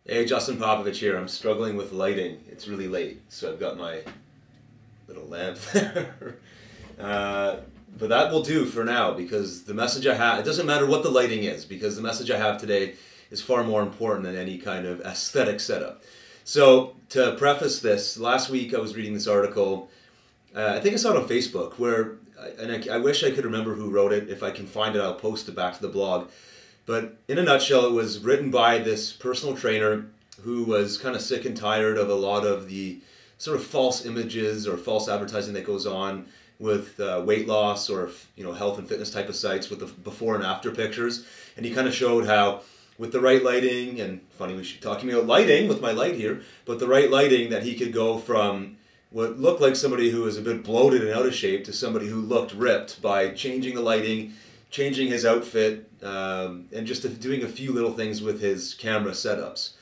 Hey, Justin Popovich here. I'm struggling with lighting. It's really late, so I've got my little lamp there. uh, but that will do for now because the message I have, it doesn't matter what the lighting is because the message I have today is far more important than any kind of aesthetic setup. So, to preface this, last week I was reading this article, I think I saw it on Facebook, where, and I wish I could remember who wrote it. If I can find it, I'll post it back to the blog. But in a nutshell, it was written by this personal trainer who was kind of sick and tired of a lot of the sort of false images or false advertising that goes on with weight loss or health and fitness type of sites with the before and after pictures. And he kind of showed how with the right lighting, and funny we should talking about lighting with my light here, but the right lighting that he could go from what looked like somebody who was a bit bloated and out of shape to somebody who looked ripped by changing the lighting, changing his outfit, and just doing a few little things with his camera setups,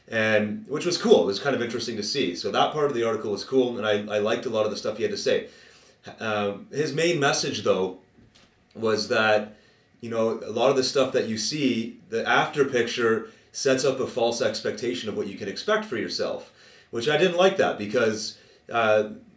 and which was cool. It was kind of interesting to see. So that part of the article was cool, and I liked a lot of the stuff he had to say. His main message, though, was that a lot of the stuff that you see, the after picture sets up a false expectation of what you can expect for yourself, which I didn't like that because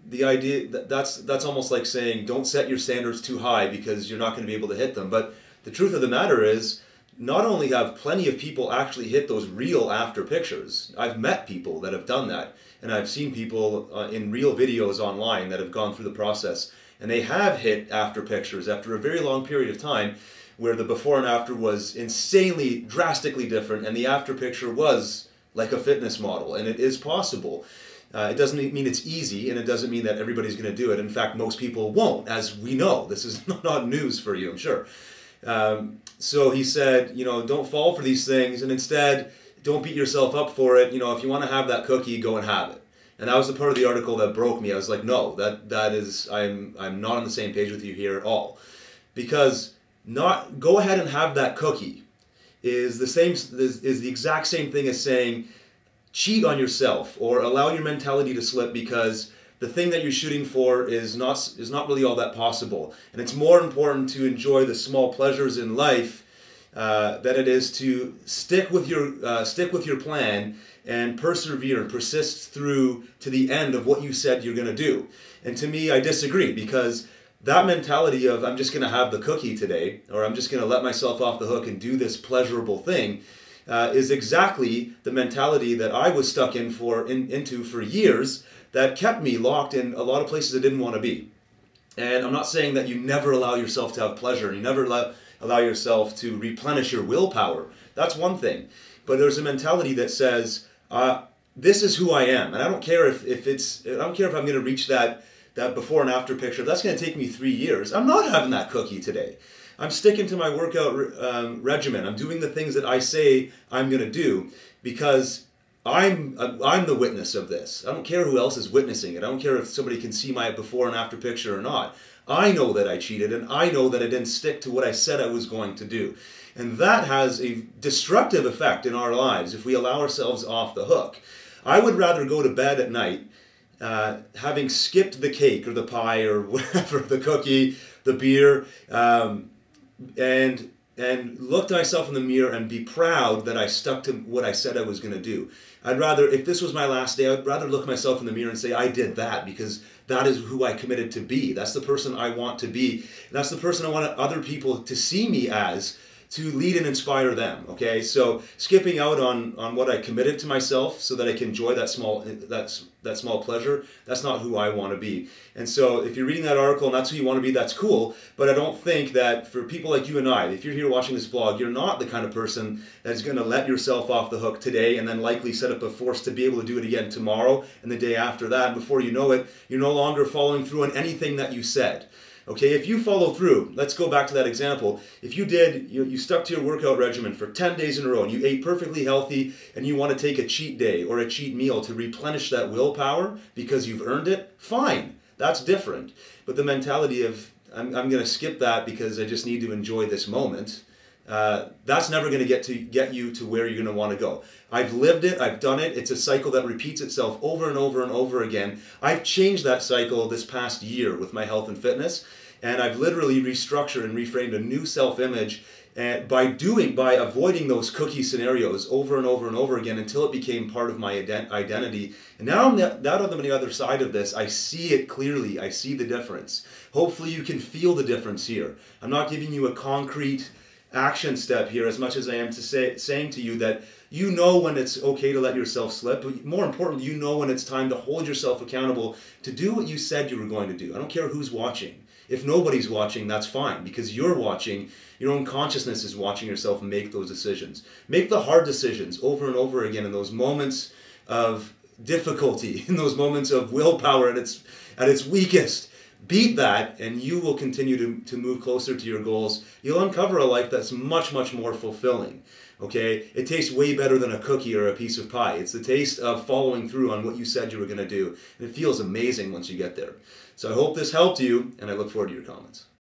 the idea that's almost like saying don't set your standards too high because you're not going to be able to hit them. But the truth of the matter is, not only have plenty of people actually hit those real after pictures, I've met people that have done that, and I've seen people in real videos online that have gone through the process, and they have hit after pictures after a very long period of time where the before and after was insanely, drastically different, and the after picture was like a fitness model, and it is possible. It doesn't mean it's easy, and it doesn't mean that everybody's going to do it. In fact, most people won't, as we know. This is not news for you, I'm sure. So he said, don't fall for these things, and instead, don't beat yourself up for it. If you want to have that cookie, go and have it. And that was the part of the article that broke me. I was like, no, that is, I'm not on the same page with you here at all, because not go ahead and have that cookie is the exact same thing as saying cheat on yourself or allow your mentality to slip because the thing that you're shooting for is not really all that possible, and it's more important to enjoy the small pleasures in life than it is to stick with your plan and persevere and persist through to the end of what you said you're going to do. And to me, I disagree, because that mentality of I'm just going to have the cookie today, or I'm just going to let myself off the hook and do this pleasurable thing, is exactly the mentality that I was stuck into for years, that kept me locked in a lot of places I didn't want to be. And I'm not saying that you never allow yourself to have pleasure and you never allow yourself to replenish your willpower. That's one thing. But there's a mentality that says, this is who I am. And I don't care if I'm going to reach that before and after picture. That's going to take me 3 years. I'm not having that cookie today. I'm sticking to my workout regimen. I'm doing the things that I say I'm going to do because I'm the witness of this. I don't care who else is witnessing it. I don't care if somebody can see my before and after picture or not. I know that I cheated, and I know that I didn't stick to what I said I was going to do. And that has a destructive effect in our lives if we allow ourselves off the hook. I would rather go to bed at night having skipped the cake or the pie or whatever, the cookie, the beer, and look to myself in the mirror and be proud that I stuck to what I said I was going to do. I'd rather, if this was my last day, I'd rather look at myself in the mirror and say, I did that because that is who I committed to be. That's the person I want to be. That's the person I want other people to see me as, to lead and inspire them. Okay, so skipping out on what I committed to myself so that I can enjoy that small pleasure, that's not who I want to be. And so if you're reading that article and that's who you want to be, that's cool. But I don't think that for people like you and I, if you're here watching this blog, you're not the kind of person that's going to let yourself off the hook today and then likely set up a force to be able to do it again tomorrow and the day after that. And before you know it, you're no longer following through on anything that you said. Okay, if you follow through, let's go back to that example. If you stuck to your workout regimen for 10 days in a row and you ate perfectly healthy and you want to take a cheat day or a cheat meal to replenish that willpower because you've earned it, fine, that's different. But the mentality of I'm going to skip that because I just need to enjoy this moment, that's never going to get you to where you're going to want to go. I've lived it, I've done it, it's a cycle that repeats itself over and over and over again. I've changed that cycle this past year with my health and fitness, and I've literally restructured and reframed a new self-image And by avoiding those cookie scenarios over and over and over again until it became part of my identity. And now I'm on the other side of this. I see it clearly. I see the difference. Hopefully you can feel the difference here. I'm not giving you a concrete action step here as much as I am saying to you that you know when it's okay to let yourself slip, but more importantly, you know when it's time to hold yourself accountable to do what you said you were going to do. I don't care who's watching. If nobody's watching, that's fine, because you're watching. Your own consciousness is watching yourself make those decisions. Make the hard decisions over and over again in those moments of difficulty, in those moments of willpower at its weakest. Beat that, and you will continue to move closer to your goals. You'll uncover a life that's much, much more fulfilling. Okay? It tastes way better than a cookie or a piece of pie. It's the taste of following through on what you said you were going to do. And it feels amazing once you get there. So I hope this helped you, and I look forward to your comments.